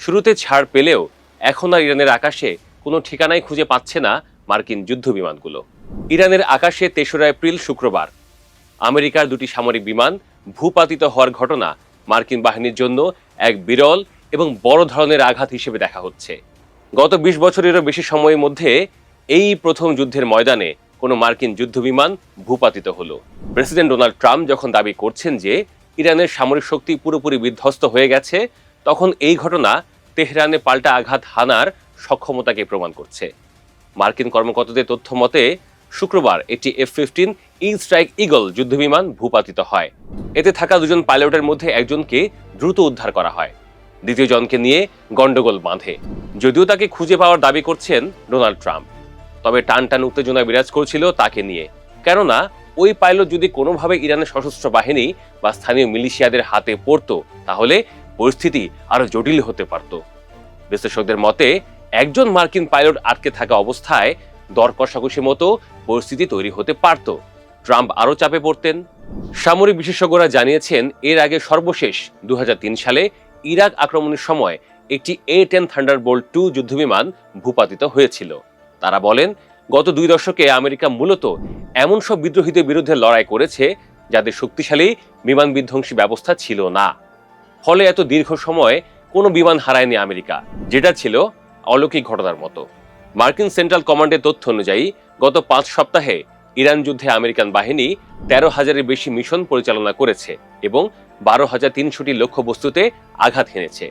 শুরুতে ছাড় পেলেও এখন আর ইরানের আকাশে কোনো ঠিকানাই খুঁজে পাচ্ছে না মার্কিন যুদ্ধ বিমানগুলো। ইরানের আকাশে ৩রা এপ্রিল শুক্রবার আমেরিকার দুটি সামরিক বিমান ভূপাতিত হওয়ার ঘটনা মার্কিন বাহিনীর জন্য এক বিরল এবং বড় ধরনের আঘাত হিসেবে দেখা হচ্ছে। গত ২০ বছরেরও বেশি সময়ের মধ্যে এই প্রথম যুদ্ধের ময়দানে কোনো মার্কিন যুদ্ধ বিমান ভূপাতিত হলো। প্রেসিডেন্ট ডোনাল্ড ট্রাম্প যখন দাবি করছেন যে ইরানের সামরিক শক্তি পুরোপুরি বিধ্বস্ত হয়ে গেছে, তখন এই ঘটনা তেহরানে পাল্টা আঘাত হানার সক্ষমতাকে প্রমাণ করছে। মার্কিন কর্মকর্তাদের তথ্য মতে শুক্রবার একটি F-15 ই স্ট্রাইক ঈগল যুদ্ধবিমান ভূপাতিত হয়। এতে থাকা দুজন পাইলটের মধ্যে একজনকে দ্রুত উদ্ধার করা হয়, দ্বিতীয় জনকে নিয়ে গন্ডগোল বাঁধে। যদিও তাকে খুঁজে পাওয়ার দাবি করছেন ডোনাল্ড ট্রাম্প, তবে টান টান উত্তেজনা বিরাজ করছিল তাকে নিয়ে। কেননা ওই পাইলট যদি কোনোভাবে ইরানের সশস্ত্র বাহিনী বা স্থানীয় মিলিশিয়াদের হাতে পড়তো, তাহলে পরিস্থিতি আরো জটিল হতে পারত। বিশ্লেষকদের মতে একজন মার্কিন পাইলট আটকে থাকা অবস্থায় দর কষাকষি মতো পরিস্থিতি তৈরি হতে পারত। ট্রাম্প আরো চাপে পড়তেন। সামরিক বিশেষজ্ঞরা জানিয়েছেন এর আগে সর্বশেষ ২০০৩ সালে ইরাক আক্রমণের সময় একটি A-10 থান্ডারবোল্ট 2 যুদ্ধবিমান ভূপাতিত হয়েছিল। তারা বলেন গত ২ দশকে আমেরিকা মূলত এমন সব বিদ্রোহীদের বিরুদ্ধে লড়াই করেছে যাদের শক্তিশালী বিমান বিধ্বংসী ব্যবস্থা ছিল না। ফলে এত দীর্ঘ সময় কোনো বিমান হারায়নি আমেরিকা, যেটা ছিল অলৌকিক ঘটনার মতো। মার্কিন সেন্ট্রাল কমান্ডের তথ্য অনুযায়ী গত ৫ সপ্তাহে ইরান যুদ্ধে আমেরিকান বাহিনী ১৩,০০০-এর বেশি মিশন পরিচালনা করেছে এবং ১২,৩০০টি লক্ষ্যবস্তুতে আঘাত হেনেছে।